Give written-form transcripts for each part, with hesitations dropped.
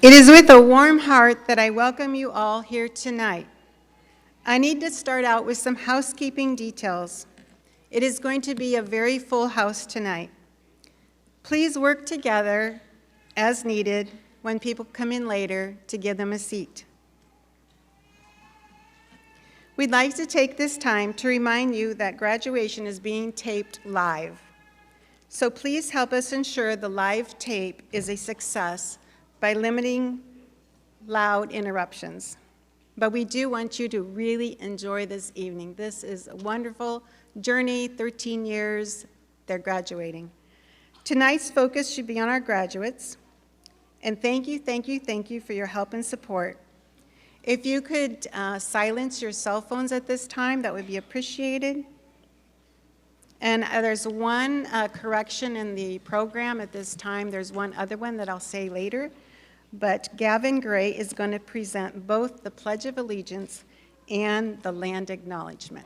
It is with a warm heart that I welcome you all here tonight. I need to start out with some housekeeping details. It is going to be a very full house tonight. Please work together as needed when people come in later to give them a seat. We'd like to take this time to remind you that graduation is being taped live. So please help us ensure the live tape is a success by limiting loud interruptions. But we do want you to really enjoy this evening. This is a wonderful journey, 13 years, they're graduating. Tonight's focus should be on our graduates. And thank you for your help and support. If you could silence your cell phones at this time, that would be appreciated. And there's one correction in the program at this time. There's one other one that I'll say later. But Gavin Gray is going to present both the Pledge of Allegiance and the land acknowledgement.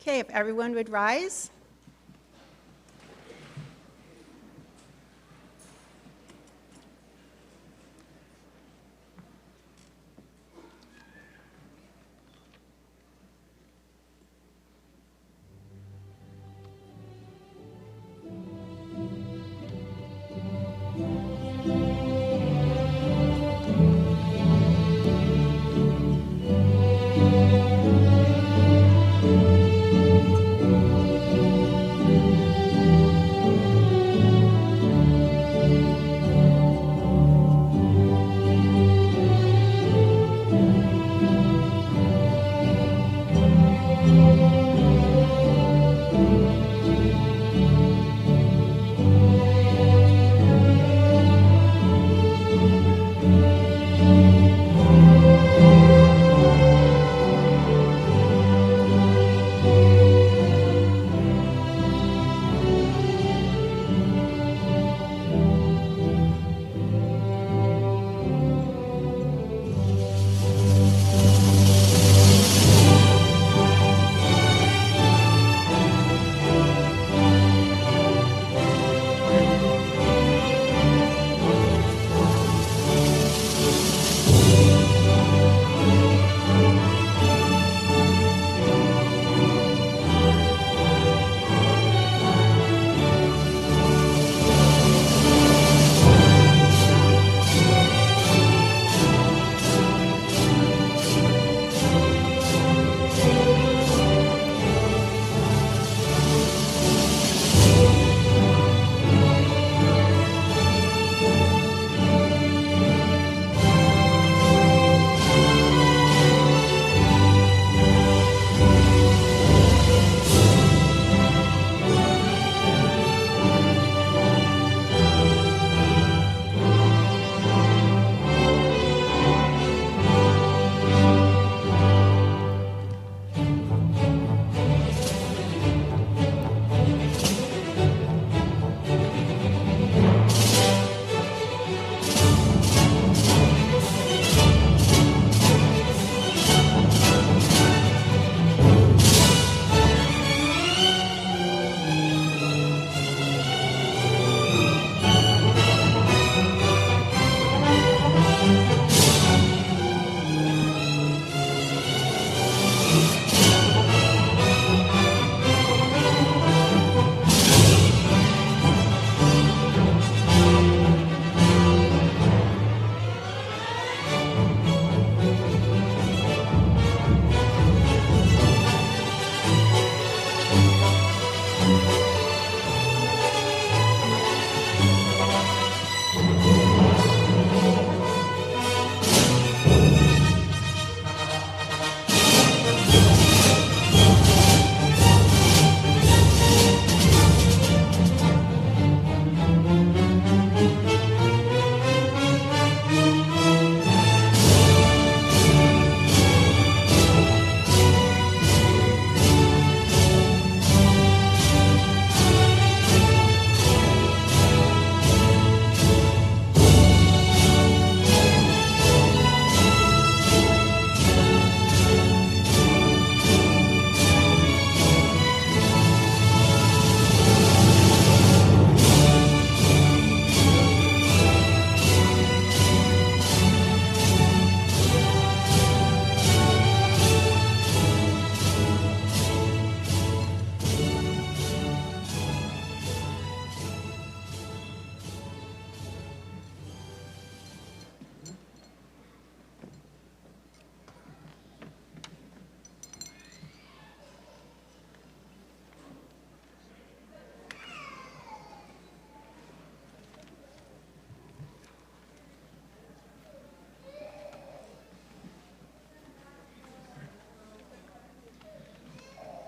Okay, if everyone would rise.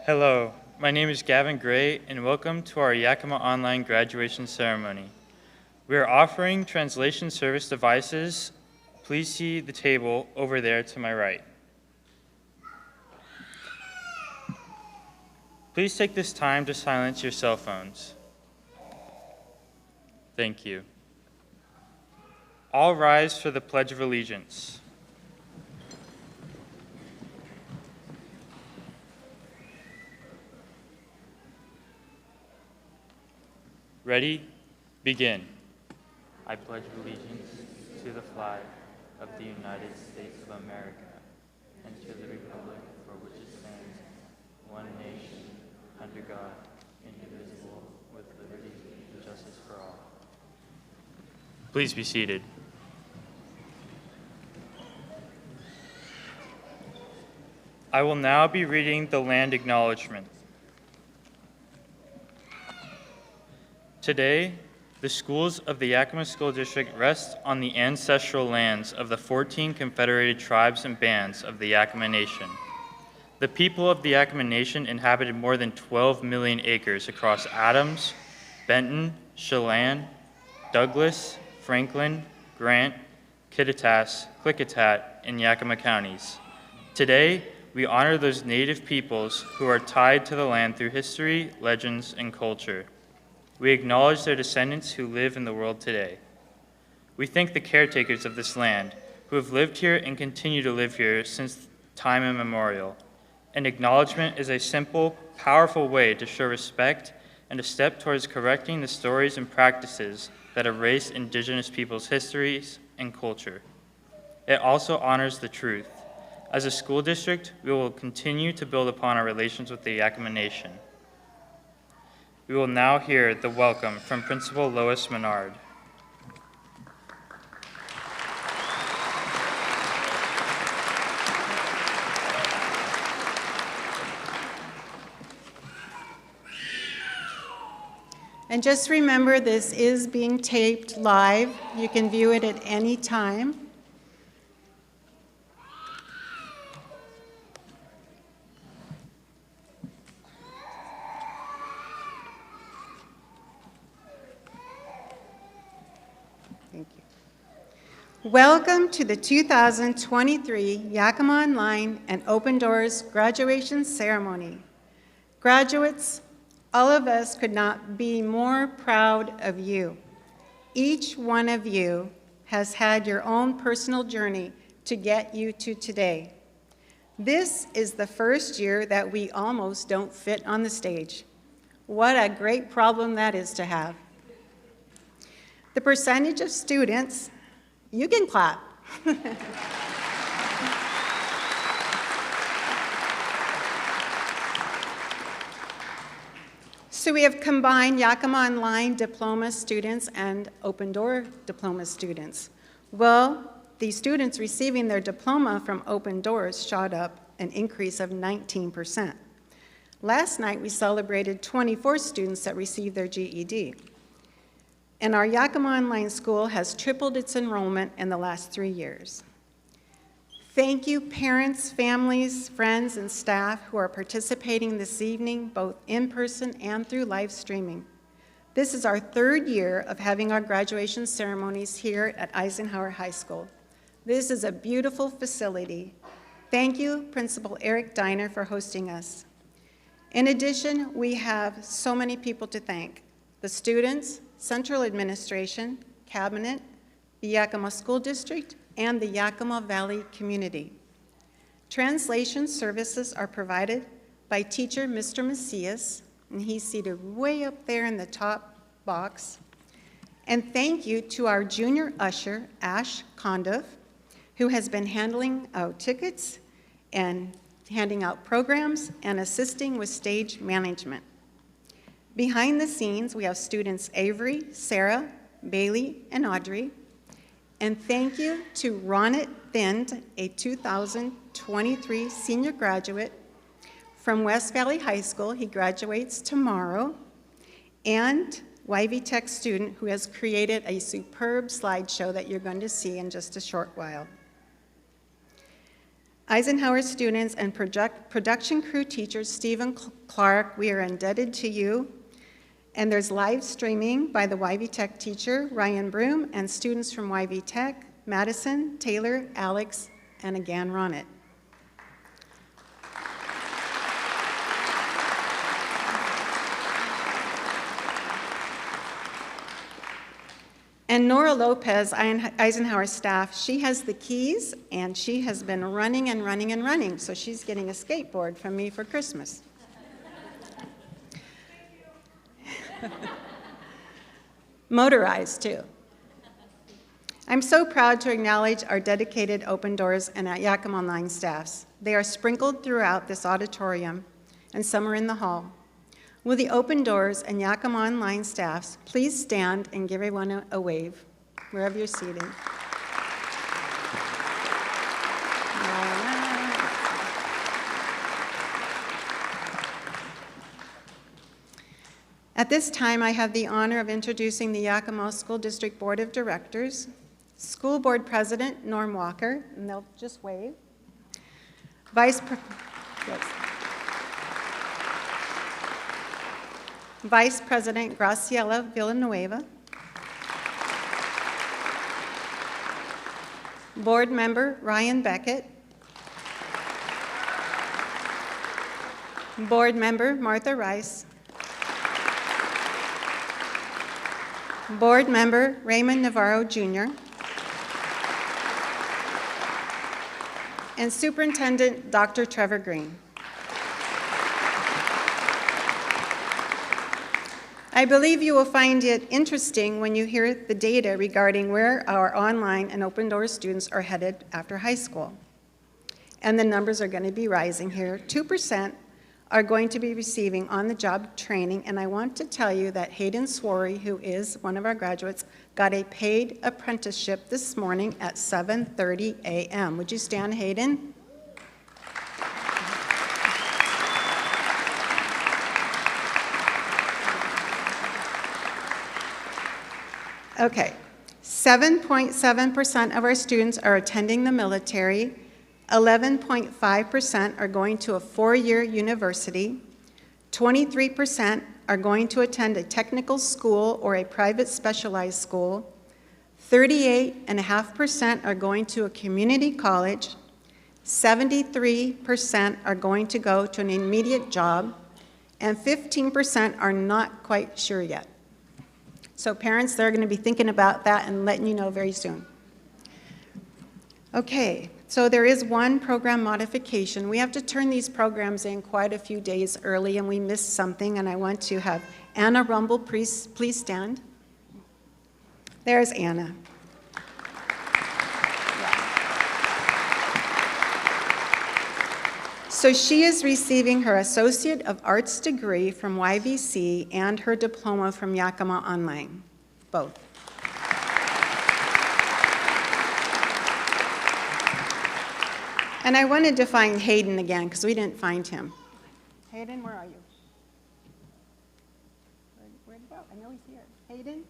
Hello, my name is Gavin Gray, and welcome to our Yakima Online graduation ceremony. We are offering translation service devices. Please see the table over there to my right. Please take this time to silence your cell phones. Thank you. All rise for the Pledge of Allegiance. Ready? Begin. I pledge allegiance to the flag of the United States of America and to the republic for which it stands, one nation, under God, indivisible, with liberty and justice for all. Please be seated. I will now be reading the land acknowledgement. Today, the schools of the Yakima School District rest on the ancestral lands of the 14 confederated tribes and bands of the Yakima Nation. The people of the Yakima Nation inhabited more than 12 million acres across Adams, Benton, Chelan, Douglas, Franklin, Grant, Kittitas, Klickitat, and Yakima counties. Today, we honor those native peoples who are tied to the land through history, legends, and culture. We acknowledge their descendants who live in the world today. We thank the caretakers of this land who have lived here and continue to live here since time immemorial. An acknowledgement is a simple, powerful way to show respect and a step towards correcting the stories and practices that erase Indigenous peoples' histories and culture. It also honors the truth. As a school district, we will continue to build upon our relations with the Yakima Nation. We will now hear the welcome from Principal Lois Menard. And just remember, this is being taped live. You can view it at any time. Thank you. Welcome to the 2023 Yakima Online and Open Doors graduation ceremony. Graduates, all of us could not be more proud of you. Each one of you has had your own personal journey to get you to today. This is the first year that we almost don't fit on the stage. What a great problem that is to have. The percentage of students, you can clap. So we have combined Yakima Online diploma students and Open Door diploma students. Well, the students receiving their diploma from Open Doors shot up an increase of 19%. Last night, we celebrated 24 students that received their GED. And our Yakima Online School has tripled its enrollment in the last 3 years. Thank you, parents, families, friends, and staff who are participating this evening, both in person and through live streaming. This is our 3rd year of having our graduation ceremonies here at Eisenhower High School. This is a beautiful facility. Thank you, Principal Eric Diner, for hosting us. In addition, we have so many people to thank: the students, Central Administration, Cabinet, the Yakima School District, and the Yakima Valley community. Translation services are provided by teacher Mr. Macias, and he's seated way up there in the top box. And thank you to our junior usher, Ash Condiff, who has been handling our tickets and handing out programs and assisting with stage management. Behind the scenes, we have students Avery, Sarah, Bailey, and Audrey. And thank you to Ronit Thind, a 2023 senior graduate from West Valley High School. He graduates tomorrow. And YV Tech student who has created a superb slideshow that you're going to see in just a short while. Eisenhower students and production crew teacher Stephen Clark, we are indebted to you. And there's live streaming by the YV Tech teacher, Ryan Broom, and students from YV Tech, Madison, Taylor, Alex, and again, Ronit. And Nora Lopez, Eisenhower staff, she has the keys, and she has been running and running and running, so she's getting a skateboard from me for Christmas. Motorized, too. I'm so proud to acknowledge our dedicated Open Doors and Yakima Online staffs. They are sprinkled throughout this auditorium, and some are in the hall. Will the Open Doors and Yakima Online staffs please stand and give everyone a wave, wherever you're seated. At this time, I have the honor of introducing the Yakima School District Board of Directors, School Board President Norm Walker, and they'll just wave. Vice President Graciela Villanueva, Board Member Ryan Beckett, Board Member Martha Rice, Board Member Raymond Navarro Jr., and Superintendent Dr. Trevor Green. I believe you will find it interesting when you hear the data regarding where our online and Open Doors students are headed after high school. And the numbers are going to be rising here. 2% are going to be receiving on-the-job training, and I want to tell you that Hayden Swarry, who is one of our graduates, got a paid apprenticeship this morning at 7:30 a.m. Would you stand, Hayden? Okay, 7.7% of our students are attending the military, 11.5% are going to a four-year university, 23% are going to attend a technical school or a private specialized school, 38.5% are going to a community college, 73% are going to go to an immediate job, and 15% are not quite sure yet. So parents, they're going to be thinking about that and letting you know very soon. Okay, so there is one program modification. We have to turn these programs in quite a few days early, and we missed something, and I want to have Anna Rumble, please stand. There's Anna. So she is receiving her Associate of Arts degree from YVC and her diploma from Yakima Online, both. And I wanted to find Hayden again because we didn't find him. Hayden, where are you? Where'd he go? I know he's here. Hayden?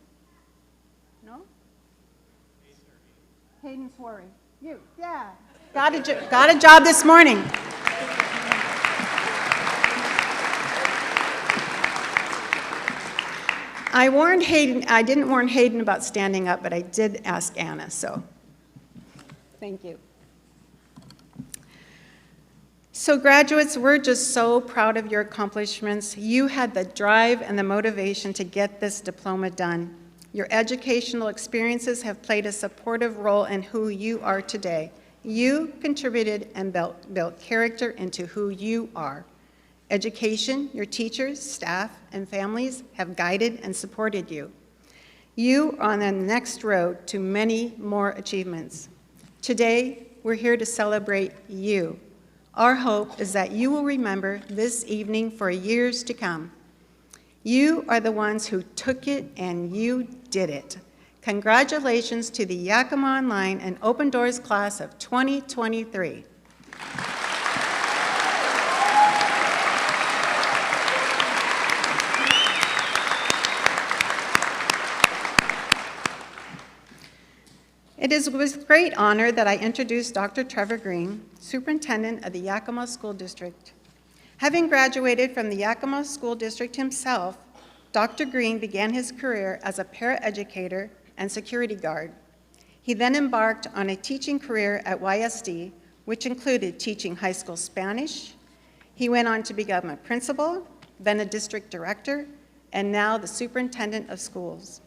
No? Hayden Swarry. You, yeah. Got a job this morning. I warned Hayden, I didn't warn Hayden about standing up, but I did ask Anna, so thank you. So graduates, we're just so proud of your accomplishments. You had the drive and the motivation to get this diploma done. Your educational experiences have played a supportive role in who you are today. You contributed and built character into who you are. Education, your teachers, staff, and families have guided and supported you. You are on the next road to many more achievements. Today, we're here to celebrate you. Our hope is that you will remember this evening for years to come. You are the ones who took it and you did it. Congratulations to the Yakima Online and Open Doors class of 2023. It It is with great honor that I introduce Dr. Trevor Green, Superintendent of the Yakima School District. Having graduated from the Yakima School District himself, Dr. Green began his career as a paraeducator and security guard. He then embarked on a teaching career at YSD, which included teaching high school Spanish. He went on to become a principal, then a district director, and now the superintendent of schools.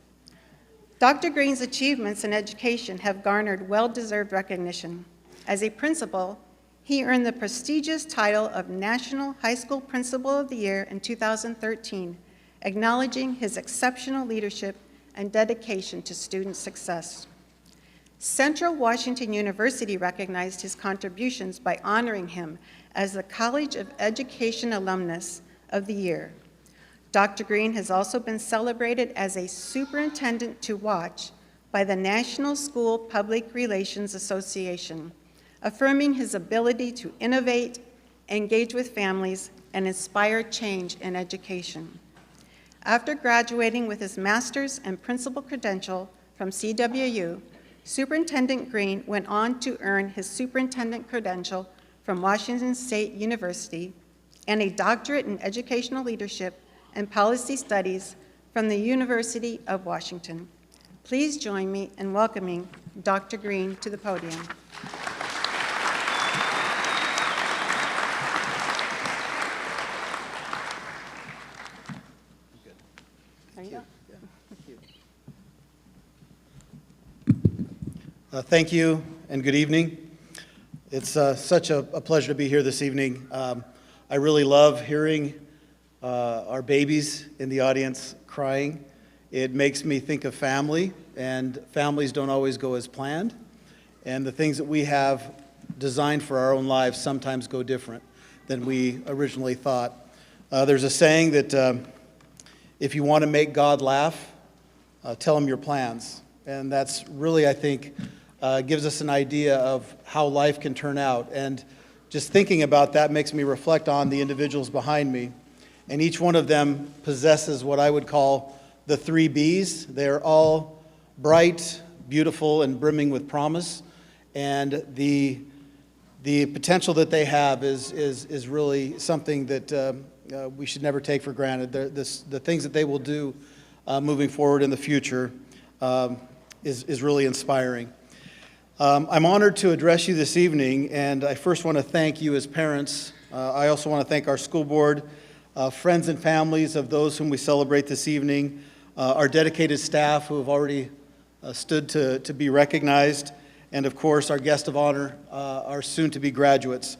Dr. Green's achievements in education have garnered well-deserved recognition. As a principal, he earned the prestigious title of National High School Principal of the Year in 2013, acknowledging his exceptional leadership and dedication to student success. Central Washington University recognized his contributions by honoring him as the College of Education Alumnus of the Year. Dr. Green has also been celebrated as a superintendent to watch by the National School Public Relations Association, affirming his ability to innovate, engage with families, and inspire change in education. After graduating with his master's and principal credential from CWU, Superintendent Green went on to earn his superintendent credential from Washington State University and a doctorate in educational leadership and policy studies from the University of Washington. Please join me in welcoming Dr. Green to the podium. There you go. Thank you and good evening. It's such a pleasure to be here this evening. I really love hearing our babies in the audience crying. It makes me think of family, and families don't always go as planned. And the things that we have designed for our own lives sometimes go different than we originally thought. There's a saying that if you want to make God laugh, tell him your plans. And that's really, I think, gives us an idea of how life can turn out. And just thinking about that makes me reflect on the individuals behind me. And each one of them possesses what I would call the 3 Bs. They're all bright, beautiful, and brimming with promise. And the potential that they have is really something that we should never take for granted. The things that they will do moving forward in the future is really inspiring. I'm honored to address you this evening, and I first want to thank you as parents. I also want to thank our school board, friends and families of those whom we celebrate this evening, our dedicated staff who have already stood to be recognized, and of course our guest of honor, our soon-to-be graduates.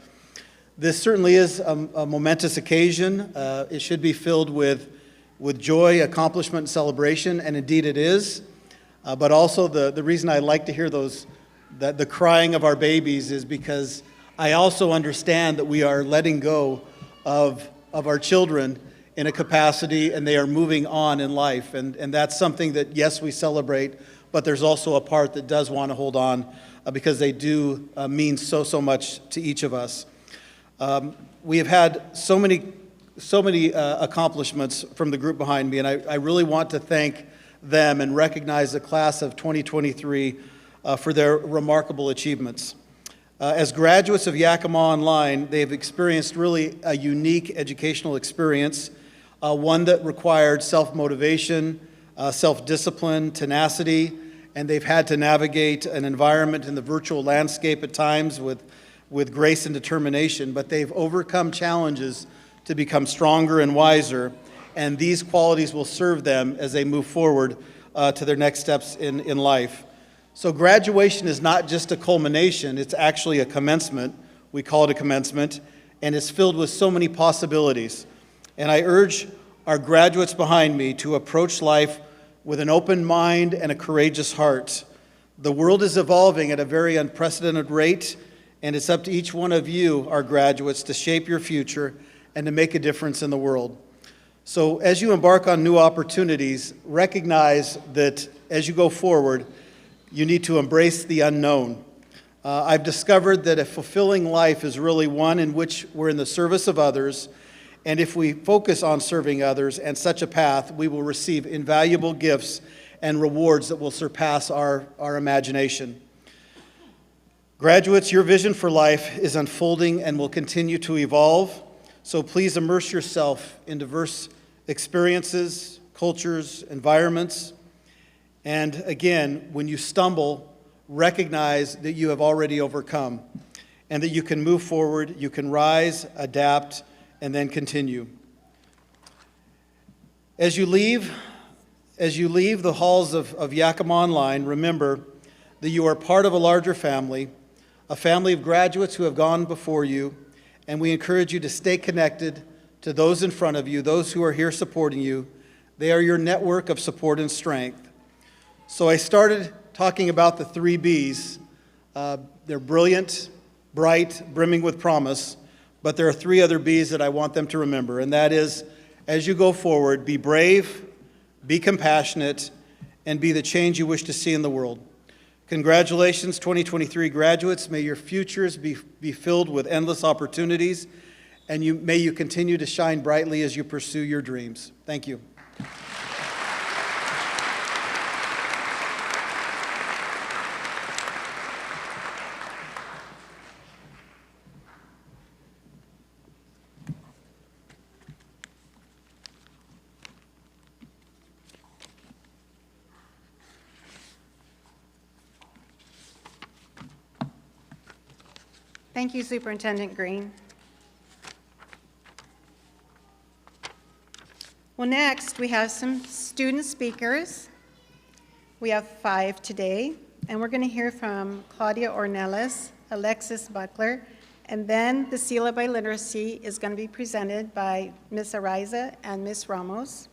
This certainly is a momentous occasion. It should be filled with joy, accomplishment, and celebration, and indeed it is. But also the reason I like to hear the crying of our babies is because I also understand that we are letting go of our children in a capacity, and they are moving on in life. And that's something that, yes, we celebrate, but there's also a part that does want to hold on because they do mean so much to each of us. We have had so many accomplishments from the group behind me, and I really want to thank them and recognize the class of 2023 for their remarkable achievements. As graduates of Yakima Online, they've experienced really a unique educational experience, one that required self-motivation, self-discipline, tenacity, and they've had to navigate an environment in the virtual landscape at times with grace and determination, but they've overcome challenges to become stronger and wiser, and these qualities will serve them as they move forward to their next steps in life. So graduation is not just a culmination, it's actually a commencement. We call it a commencement, and it's filled with so many possibilities. And I urge our graduates behind me to approach life with an open mind and a courageous heart. The world is evolving at a very unprecedented rate, and it's up to each one of you, our graduates, to shape your future and to make a difference in the world. So as you embark on new opportunities, recognize that as you go forward, you need to embrace the unknown. I've discovered that a fulfilling life is really one in which we're in the service of others, and if we focus on serving others and such a path, we will receive invaluable gifts and rewards that will surpass our imagination. Graduates, your vision for life is unfolding and will continue to evolve, so please immerse yourself in diverse experiences, cultures, environments, and again, when you stumble, recognize that you have already overcome and that you can move forward, you can rise, adapt, and then continue. As you leave the halls of Yakima Online, remember that you are part of a larger family, a family of graduates who have gone before you, and we encourage you to stay connected to those in front of you, those who are here supporting you. They are your network of support and strength. So I started talking about the 3 B's. They're brilliant, bright, brimming with promise, but there are 3 other B's that I want them to remember, and that is, as you go forward, be brave, be compassionate, and be the change you wish to see in the world. Congratulations, 2023 graduates. May your futures be filled with endless opportunities, and may you continue to shine brightly as you pursue your dreams. Thank you. Thank you, Superintendent Green. Well, next we have some student speakers. We have 5 today, and we're going to hear from Claudia Ornelas, Alexis Buckler, and then the Seal of Biliteracy is going to be presented by Ms. Ariza and Ms. Ramos.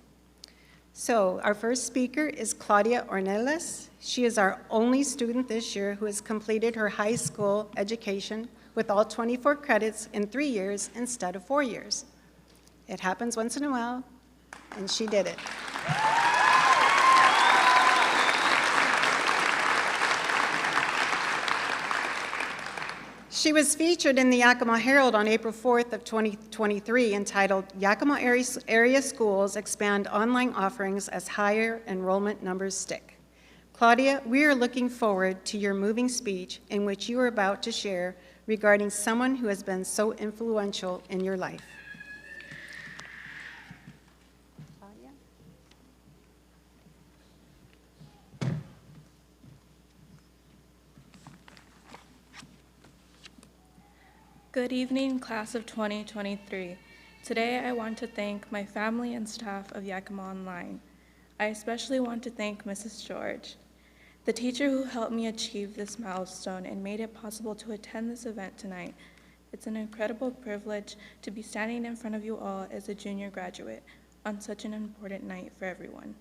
So our first speaker is Claudia Ornelas. She is our only student this year who has completed her high school education with all 24 credits in 3 years instead of 4 years. It happens once in a while, and she did it. She was featured in the Yakima Herald on April 4th of 2023 entitled, "Yakima Area Schools Expand Online Offerings as Higher Enrollment Numbers Stick." Claudia, we are looking forward to your moving speech in which you are about to share regarding someone who has been so influential in your life. Claudia? Good evening, class of 2023. Today I want to thank my family and staff of Yakima Online. I especially want to thank Mrs. George, the teacher who helped me achieve this milestone and made it possible to attend this event tonight. It's an incredible privilege to be standing in front of you all as a junior graduate on such an important night for everyone.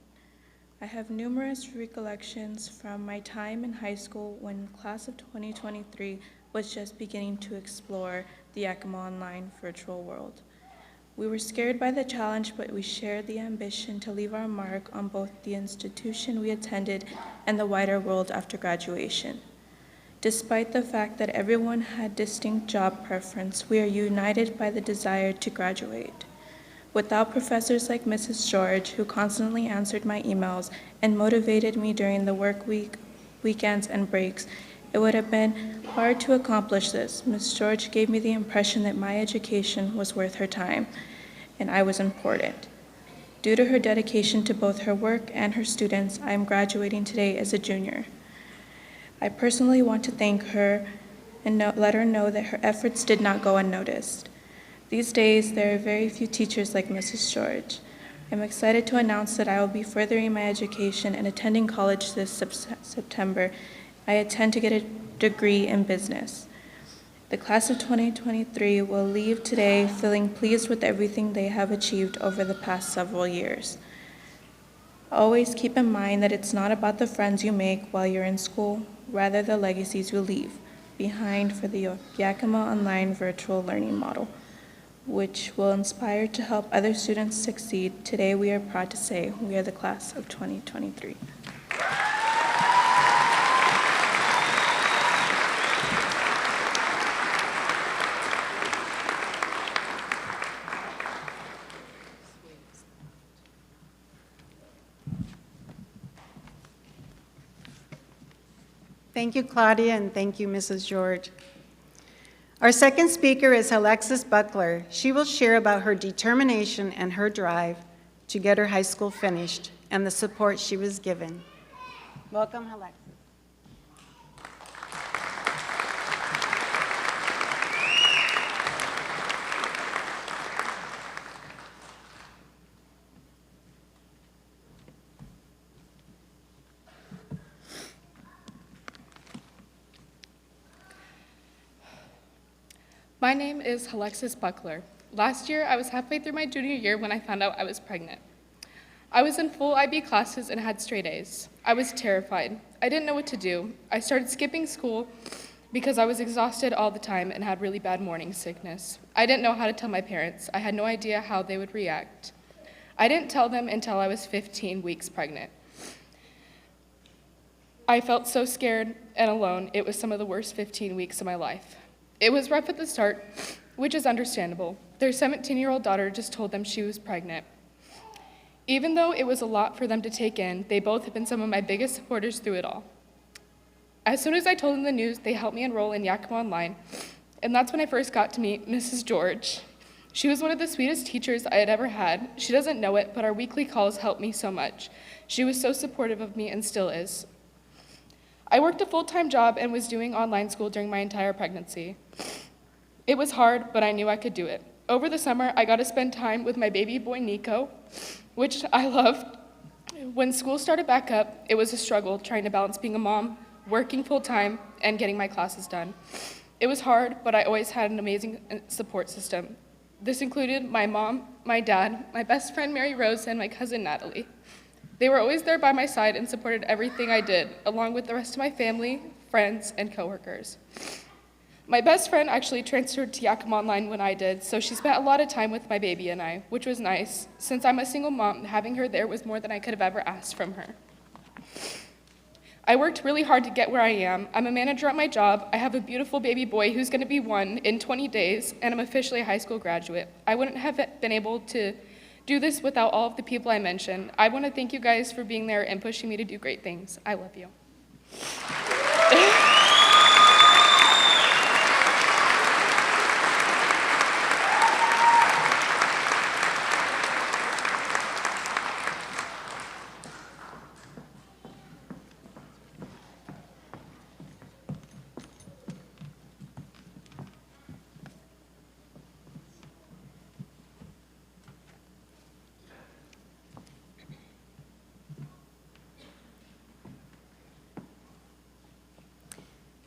I have numerous recollections from my time in high school when the class of 2023 was just beginning to explore the Yakima Online virtual world. We were scared by the challenge, but we shared the ambition to leave our mark on both the institution we attended and the wider world after graduation. Despite the fact that everyone had distinct job preference, we are united by the desire to graduate. Without professors like Mrs. George, who constantly answered my emails and motivated me during the work week, weekends, and breaks, it would have been hard to accomplish this. Ms. George gave me the impression that my education was worth her time, and I was important. Due to her dedication to both her work and her students, I am graduating today as a junior. I personally want to thank her and let her know that her efforts did not go unnoticed. These days, there are very few teachers like Mrs. George. I'm excited to announce that I will be furthering my education and attending college this September. I intend to get a degree in business. The class of 2023 will leave today feeling pleased with everything they have achieved over the past several years. Always keep in mind that it's not about the friends you make while you're in school, rather the legacies you leave behind for the Yakima Online virtual learning model, which will inspire to help other students succeed. Today we are proud to say we are the class of 2023. Thank you, Claudia, and thank you, Mrs. George. Our second speaker is Alexis Buckler. She will share about her determination and her drive to get her high school finished and the support she was given. Welcome, Alexis. My name is Alexis Buckler. Last year, I was halfway through my junior year when I found out I was pregnant. I was in full IB classes and had straight A's. I was terrified. I didn't know what to do. I started skipping school because I was exhausted all the time and had really bad morning sickness. I didn't know how to tell my parents. I had no idea how they would react. I didn't tell them until I was 15 weeks pregnant. I felt so scared and alone. It was some of the worst 15 weeks of my life. It was rough at the start, which is understandable. Their 17-year-old daughter just told them she was pregnant. Even though it was a lot for them to take in, they both have been some of my biggest supporters through it all. As soon as I told them the news, they helped me enroll in Yakima Online, and that's when I first got to meet Mrs. George. She was one of the sweetest teachers I had ever had. She doesn't know it, but our weekly calls helped me so much. She was so supportive of me and still is. I worked a full-time job and was doing online school during my entire pregnancy. It was hard, but I knew I could do it. Over the summer, I got to spend time with my baby boy, Nico, which I loved. When school started back up, it was a struggle trying to balance being a mom, working full-time, and getting my classes done. It was hard, but I always had an amazing support system. This included my mom, my dad, my best friend Mary Rose, and my cousin Natalie. They were always there by my side and supported everything I did, along with the rest of my family, friends, and coworkers. My best friend actually transferred to Yakima Online when I did, so she spent a lot of time with my baby and I, which was nice. Since I'm a single mom, having her there was more than I could have ever asked from her. I worked really hard to get where I am. I'm a manager at my job. I have a beautiful baby boy who's going to be 1 in 20 days, and I'm officially a high school graduate. I wouldn't have been able to do this without all of the people I mentioned. I want to thank you guys for being there and pushing me to do great things. I love you.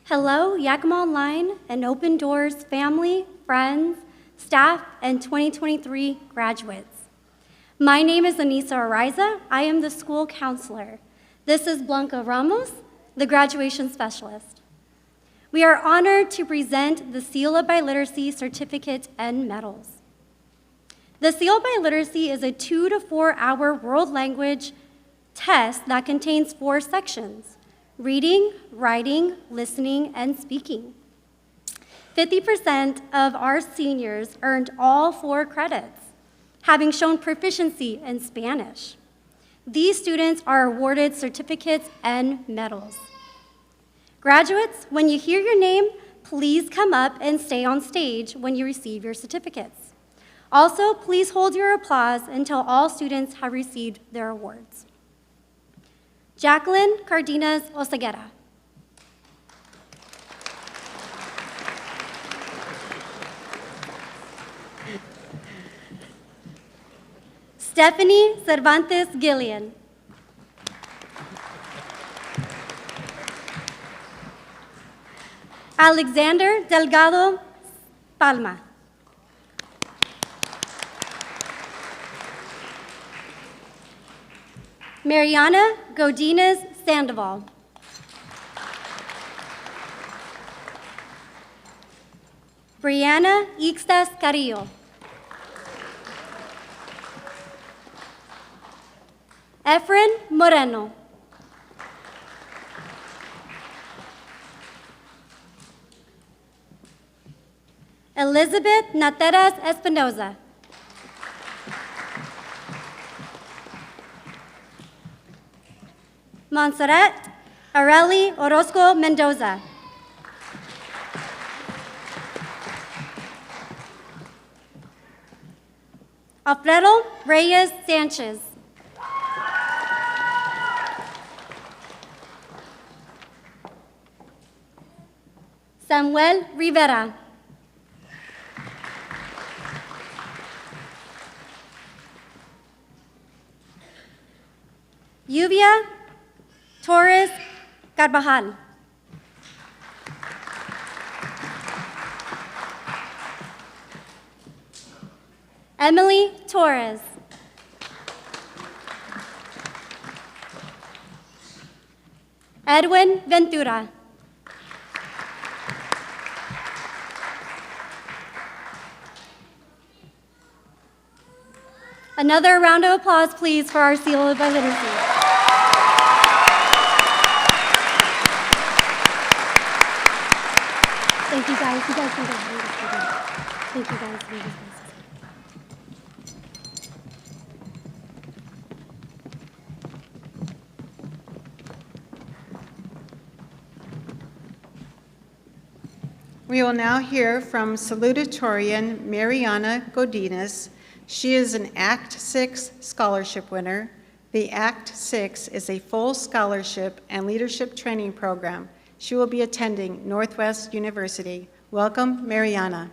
Hello, Yakima Online and Open Doors family, friends, staff, and 2023 graduates. My name is Anissa Ariza. I am the school counselor. This is Blanca Ramos, the graduation specialist. We are honored to present the Seal of Biliteracy certificate and medals. The Seal of Biliteracy is a 2 to 4 hour world language test that contains 4 sections: reading, writing, listening, and speaking. 50% of our seniors earned all 4 credits, having shown proficiency in Spanish. These students are awarded certificates and medals. Graduates, when you hear your name, please come up and stay on stage when you receive your certificates. Also, please hold your applause until all students have received their awards. Jacqueline Cardenas Oseguera. Stephanie Cervantes Gillian. Alexander Delgado Palma. Mariana Godinez Sandoval. Brianna Ixtas Carrillo. Efren Moreno. Elizabeth Nateras Espinoza. Montserrat Areli Orozco Mendoza. Alfredo Reyes Sanchez. Samuel Rivera. Lluvia Torres Carvajal. Emily Torres. Edwin Ventura. Another round of applause, please, for our seal of literacy. Thank you guys. You guys can go. Thank you guys. We will now hear from salutatorian Mariana Godinez. She is an Act 6 scholarship winner. The Act 6 is a full scholarship and leadership training program. She will be attending Northwest University. Welcome, Mariana.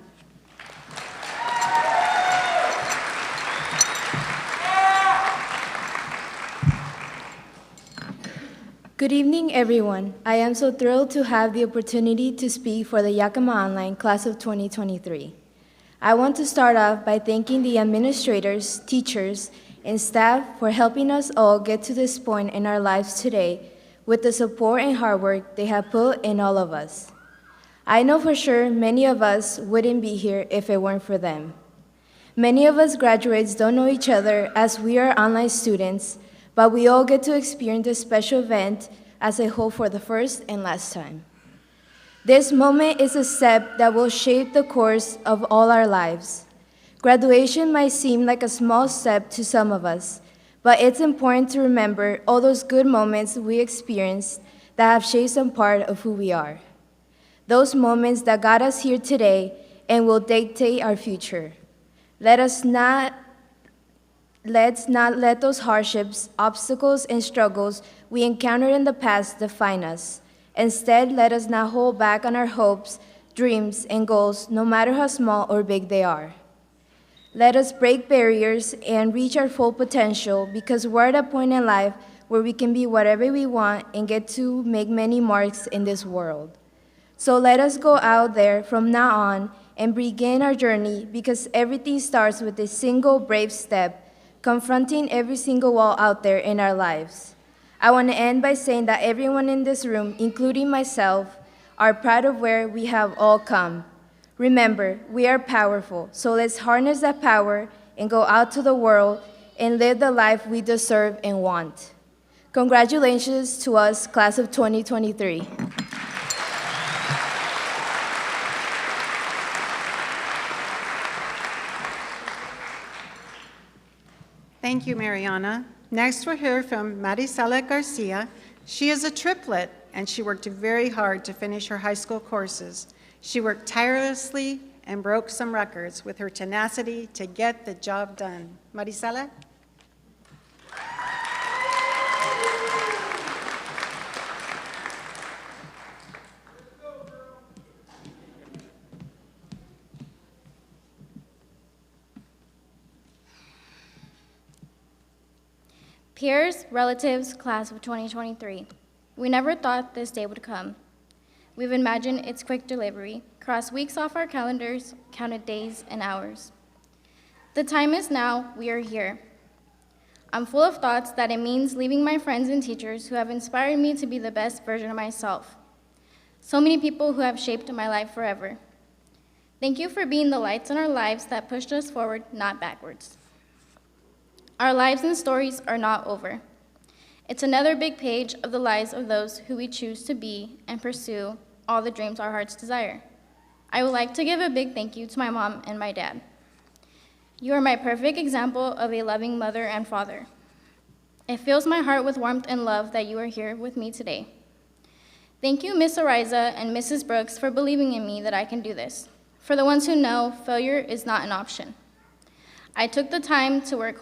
Good evening, everyone. I am so thrilled to have the opportunity to speak for the Yakima Online Class of 2023. I want to start off by thanking the administrators, teachers, and staff for helping us all get to this point in our lives today with the support and hard work they have put in all of us. I know for sure many of us wouldn't be here if it weren't for them. Many of us graduates don't know each other as we are online students, but we all get to experience this special event as I hope for the first and last time. This moment is a step that will shape the course of all our lives. Graduation might seem like a small step to some of us, but it's important to remember all those good moments we experienced that have shaped some part of who we are. Those moments that got us here today and will dictate our future. Let's not let those hardships, obstacles, and struggles we encountered in the past define us. Instead, let us not hold back on our hopes, dreams, and goals, no matter how small or big they are. Let us break barriers and reach our full potential because we're at a point in life where we can be whatever we want and get to make many marks in this world. So let us go out there from now on and begin our journey because everything starts with a single brave step, confronting every single wall out there in our lives. I want to end by saying that everyone in this room, including myself, are proud of where we have all come. Remember, we are powerful, so let's harness that power and go out to the world and live the life we deserve and want. Congratulations to us, Class of 2023. Thank you, Mariana. Next, we'll hear from Marisela Garcia. She is a triplet, and she worked very hard to finish her high school courses. She worked tirelessly and broke some records with her tenacity to get the job done. Marisela? Peers, relatives, class of 2023. We never thought this day would come. We've imagined its quick delivery, crossed weeks off our calendars, counted days and hours. The time is now, we are here. I'm full of thoughts that it means leaving my friends and teachers who have inspired me to be the best version of myself. So many people who have shaped my life forever. Thank you for being the lights in our lives that pushed us forward, not backwards. Our lives and stories are not over. It's another big page of the lives of those who we choose to be and pursue all the dreams our hearts desire. I would like to give a big thank you to my mom and my dad. You are my perfect example of a loving mother and father. It fills my heart with warmth and love that you are here with me today. Thank you, Miss Ariza and Mrs. Brooks, for believing in me that I can do this. For the ones who know, failure is not an option. I took the time to work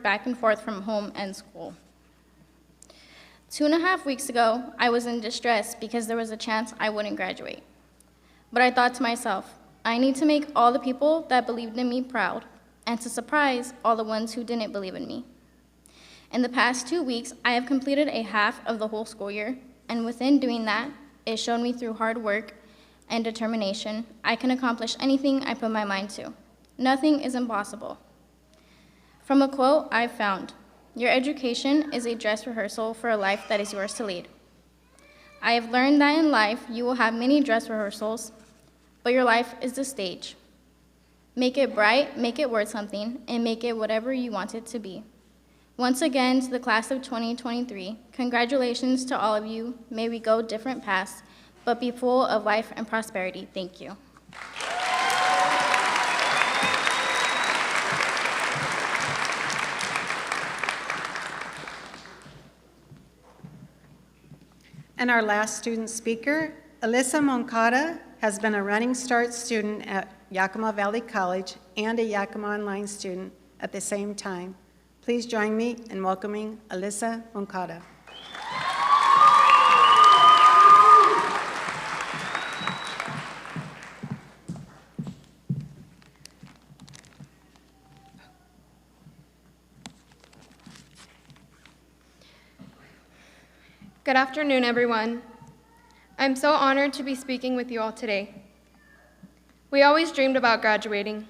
back and forth from home and school. 2.5 weeks ago, I was in distress because there was a chance I wouldn't graduate. But I thought to myself, I need to make all the people that believed in me proud, and to surprise all the ones who didn't believe in me. In the past 2 weeks, I have completed a half of the whole school year, and within doing that, it showed me through hard work and determination, I can accomplish anything I put my mind to. Nothing is impossible. From a quote I've found, your education is a dress rehearsal for a life that is yours to lead. I have learned that in life, you will have many dress rehearsals, but your life is the stage. Make it bright, make it worth something, and make it whatever you want it to be. Once again, to the class of 2023, congratulations to all of you. May we go different paths, but be full of life and prosperity. Thank you. And our last student speaker, Alyssa Moncada, has been a Running Start student at Yakima Valley College and a Yakima Online student at the same time. Please join me in welcoming Alyssa Moncada. Good afternoon, everyone. I'm so honored to be speaking with you all today. We always dreamed about graduating.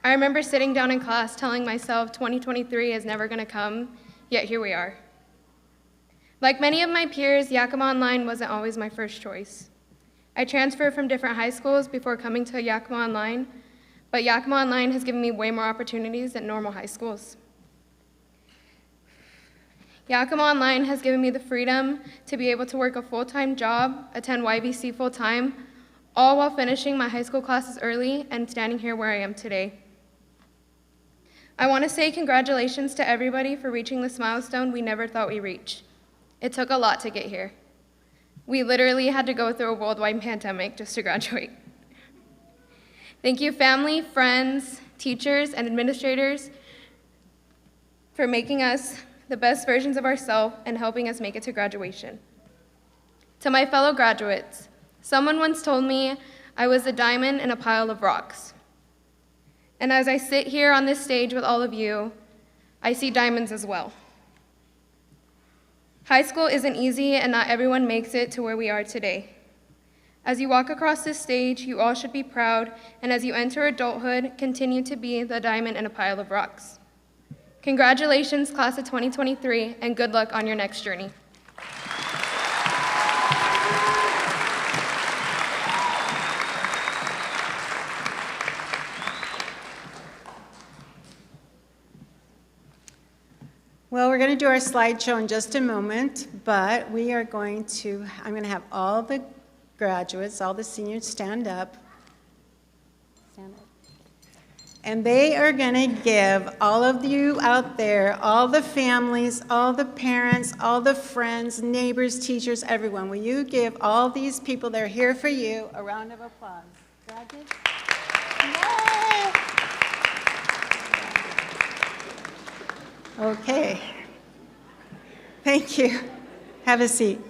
I remember sitting down in class telling myself 2023 is never going to come, yet here we are. Like many of my peers, Yakima Online wasn't always my first choice. I transferred from different high schools before coming to Yakima Online, but Yakima Online has given me way more opportunities than normal high schools. Yakima Online has given me the freedom to be able to work a full-time job, attend YVC full-time, all while finishing my high school classes early and standing here where I am today. I want to say congratulations to everybody for reaching this milestone we never thought we'd reach. It took a lot to get here. We literally had to go through a worldwide pandemic just to graduate. Thank you, family, friends, teachers, and administrators for making us the best versions of ourselves and helping us make it to graduation. To my fellow graduates, someone once told me I was a diamond in a pile of rocks. And as I sit here on this stage with all of you, I see diamonds as well. High school isn't easy and not everyone makes it to where we are today. As you walk across this stage, you all should be proud, and as you enter adulthood, continue to be the diamond in a pile of rocks. Congratulations, class of 2023, and good luck on your next journey. Well, we're going to do our slideshow in just a moment, but I'm going to have all the graduates, all the seniors stand up. And they are going to give all of you out there, all the families, all the parents, all the friends, neighbors, teachers, everyone, will you give all these people that are here for you a round of applause? Graduates? Yay! Okay. Thank you. Have a seat.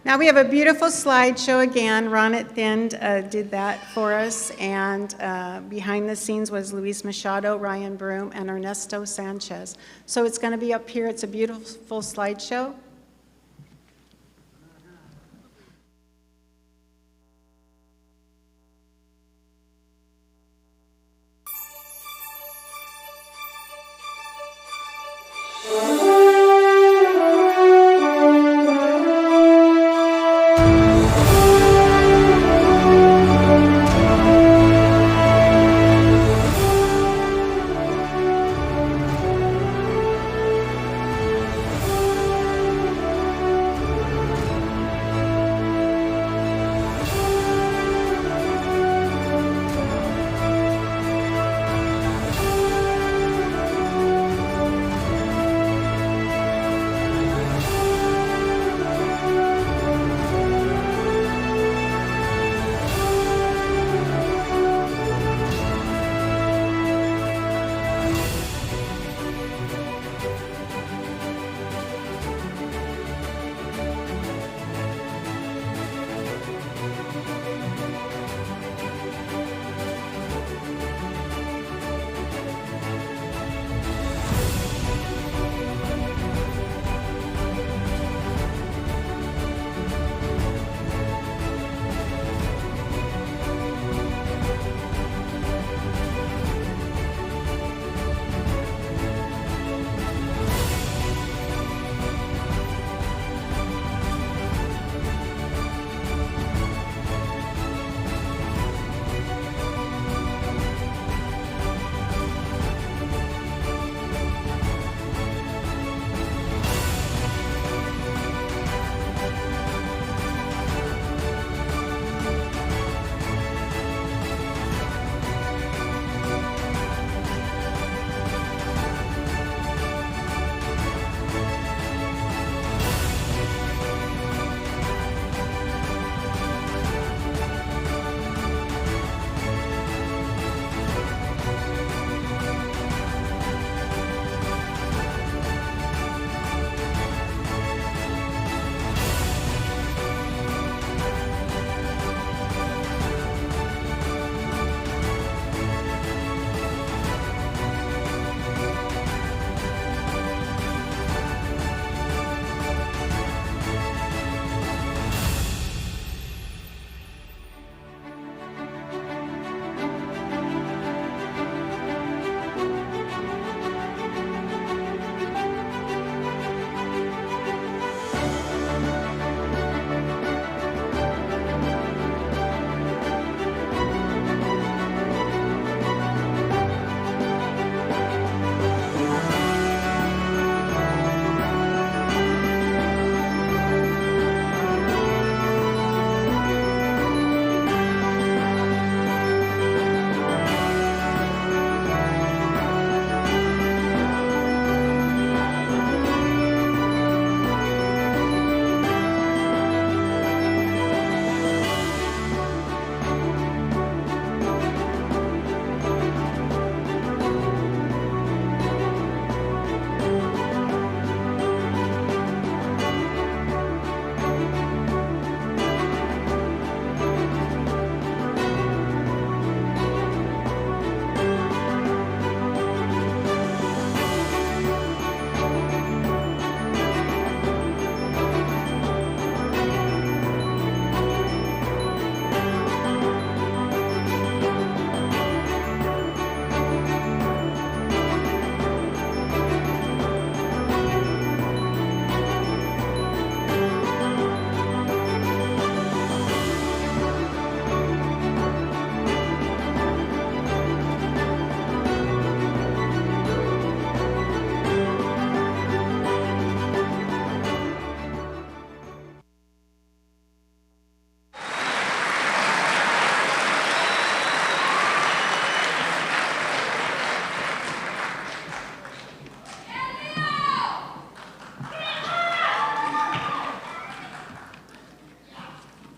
Now we have a beautiful slideshow again. Ron at the end did that for us, and behind the scenes was Luis Machado, Ryan Broom, and Ernesto Sanchez. So it's going to be up here. It's a beautiful slideshow.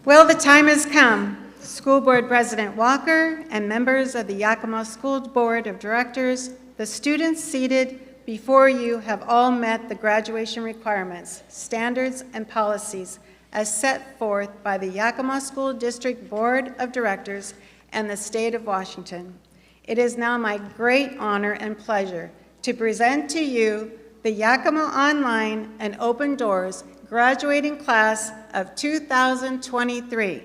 Well, the time has come. School Board President Walker and members of the Yakima School Board of Directors, the students seated before you have all met the graduation requirements, standards, and policies as set forth by the Yakima School District Board of Directors and the State of Washington. It is now my great honor and pleasure to present to you the Yakima Online and Open Doors graduating class of 2023.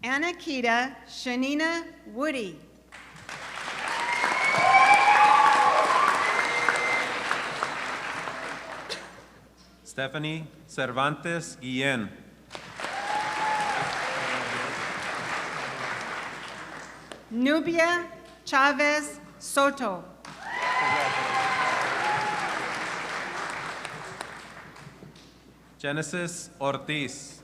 Anakita Shanina Woody. Stephanie Cervantes Guillen. Nubia Chavez Soto. Genesis Ortiz.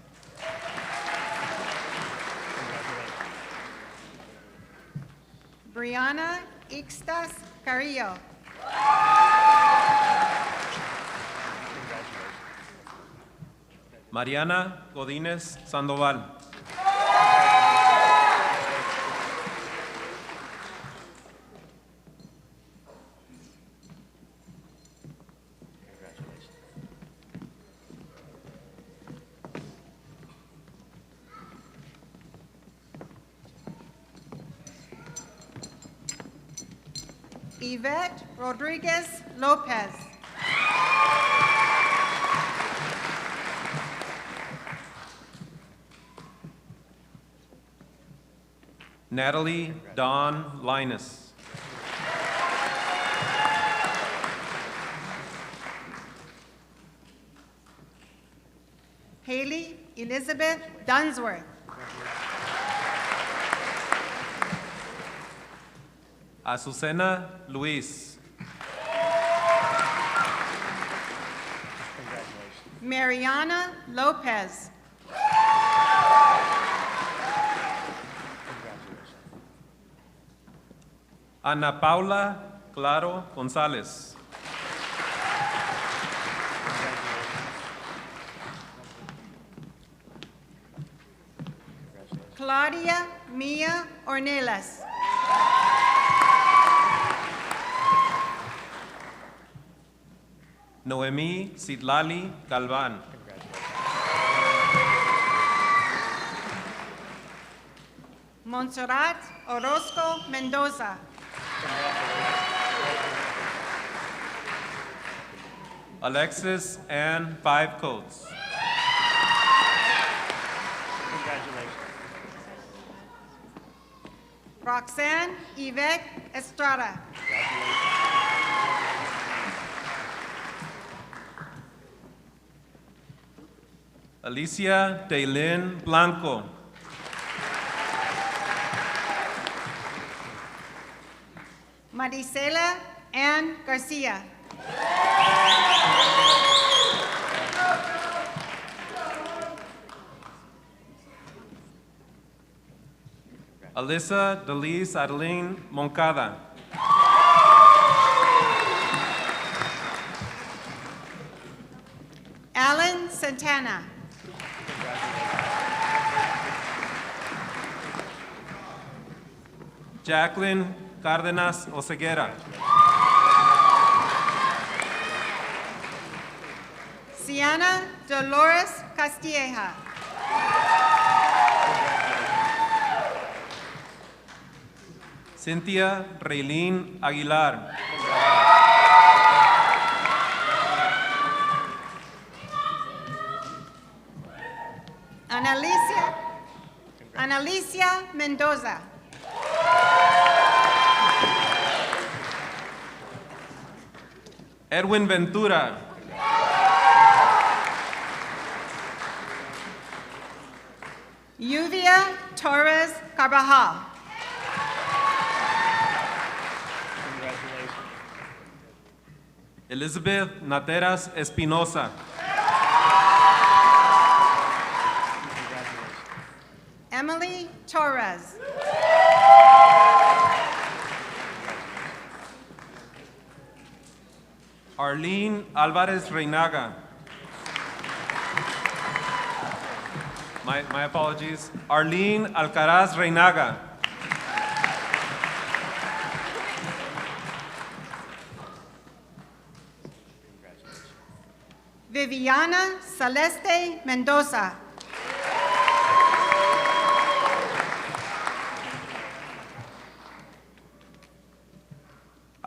Brianna Ixtas Carrillo. Mariana Godínez Sandoval. Yvette Rodriguez Lopez. Natalie Dawn Linus. Haley Elizabeth Dunsworth. Azucena Luis. Mariana Lopez. Ana Paula Claro González. Claudia Mia Ornelas. Noemí Citlali Galván. Montserrat Orozco Mendoza. Alexis Ann Five Coats. Roxanne Yvette Estrada. Alicia Daylin Blanco. Marisela Ann Garcia. Alyssa Delise Adeline Moncada. Alan Santana. Jacqueline Cárdenas Oseguera. Sienna Dolores Castilleja. Cynthia Raylene Aguilar. Alicia Mendoza. Edwin Ventura. Yuvia Torres Carvajal. Elizabeth Nateras Espinosa. Emily Torres. Arlene Alvarez Reinaga. My apologies. Arlene Alcaraz Reinaga. Viviana Celeste Mendoza.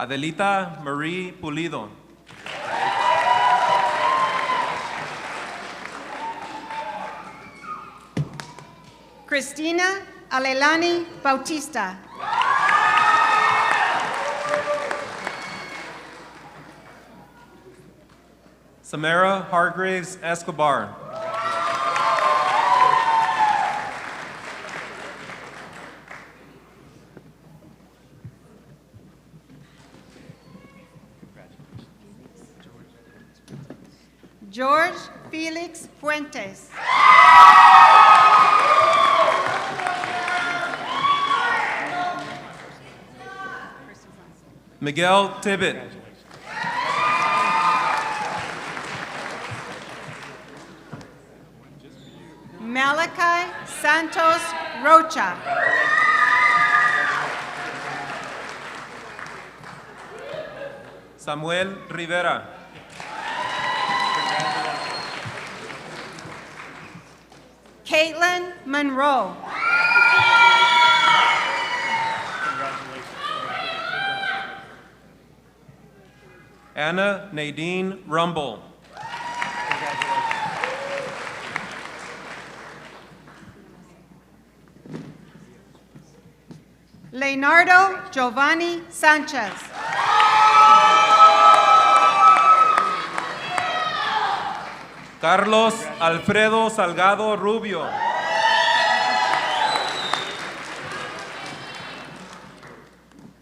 Adelita Marie Pulido. Cristina Alelani Bautista. Samara Hargraves Escobar. George Felix Fuentes. Miguel Tibbet. Malachi Santos Rocha. Samuel Rivera. Caitlin Monroe. Anna Nadine Rumble. Leonardo Giovanni Sanchez. Carlos Alfredo Salgado Rubio.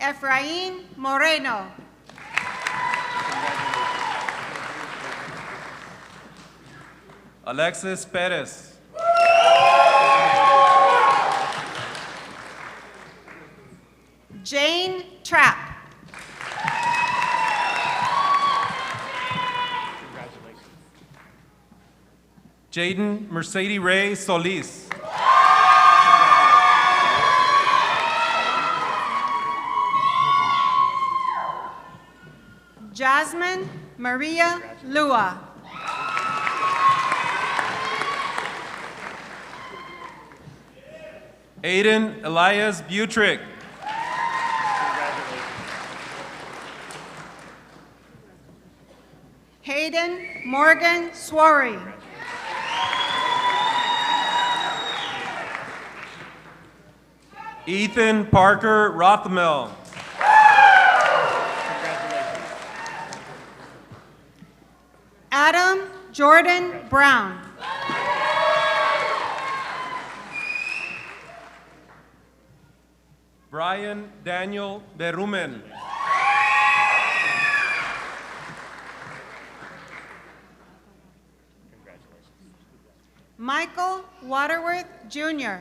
Efraín Moreno. Alexis Perez. Jane Trapp. Jaden Mercedes Ray Solis. Jasmine Maria Lua. Aiden Elias Butrick. Hayden Morgan Swarry. Ethan Parker Rothmel. Adam Jordan Brown. Brian Daniel Berumen. Michael Waterworth Jr.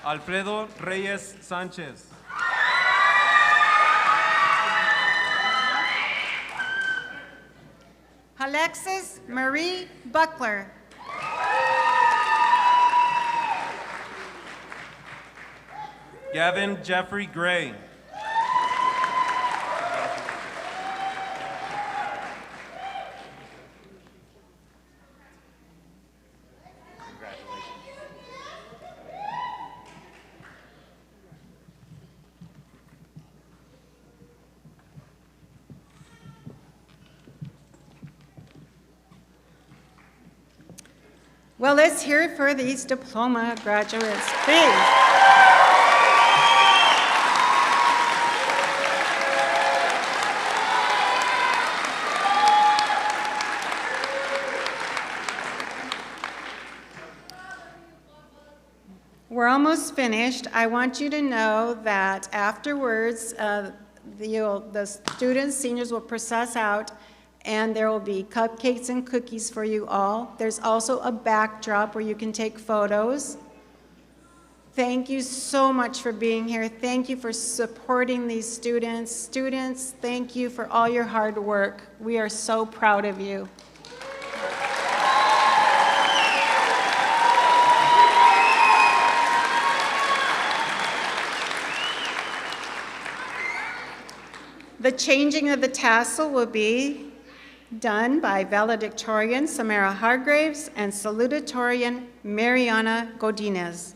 Alfredo Reyes Sanchez. Alexis Marie Buckler. Gavin Jeffrey Gray. Well, let's hear it for these diploma graduates, please. We're almost finished. I want you to know that afterwards, the students, seniors will process out, and there will be cupcakes and cookies for you all. There's also a backdrop where you can take photos. Thank you so much for being here. Thank you for supporting these students. Students, thank you for all your hard work. We are so proud of you. The changing of the tassel will be done by valedictorian Samara Hargraves and salutatorian Mariana Godinez.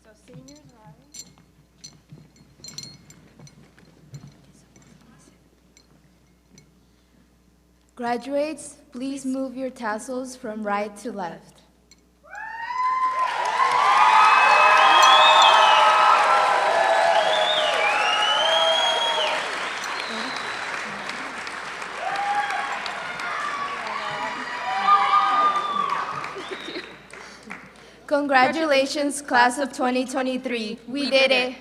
So seniors rise. Graduates, please move your tassels from right to left. Congratulations, class of 2023. We did it.